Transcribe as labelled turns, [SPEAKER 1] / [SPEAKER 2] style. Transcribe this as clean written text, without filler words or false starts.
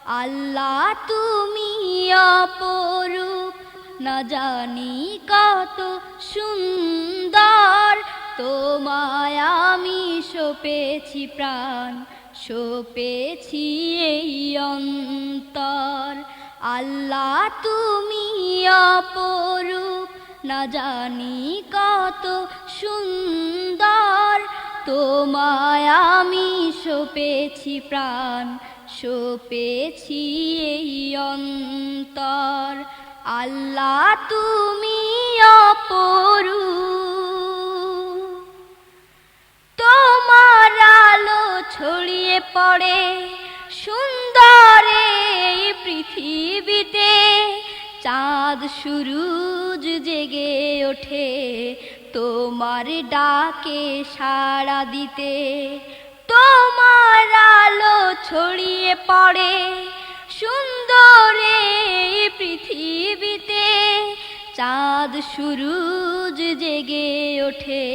[SPEAKER 1] আল্লাহ তুমি অপরূপ, না জানি কত সুন্দর। তোমায় আমি সপেছি প্রাণ, সপেছি এই অন্তর। আল্লাহ তুমি অপরূপ, না জানি কত সুন্দর। তোমায় আমি সপেছি প্রাণ, সপেছি এই অন্তর। আল্লাহ তুমি অপরূপ, তোমার আলো ছড়িয়ে পড়ে সুন্দর এই পৃথিবীতে। চাঁদ সূরজ জেগে ওঠে তোমার ডাকে সাড়া দিতে। তোমার আলো ছড়িয়ে পড়ে সুন্দর এই পৃথিবীতে। চাঁদ সূরজ জেগে ওঠে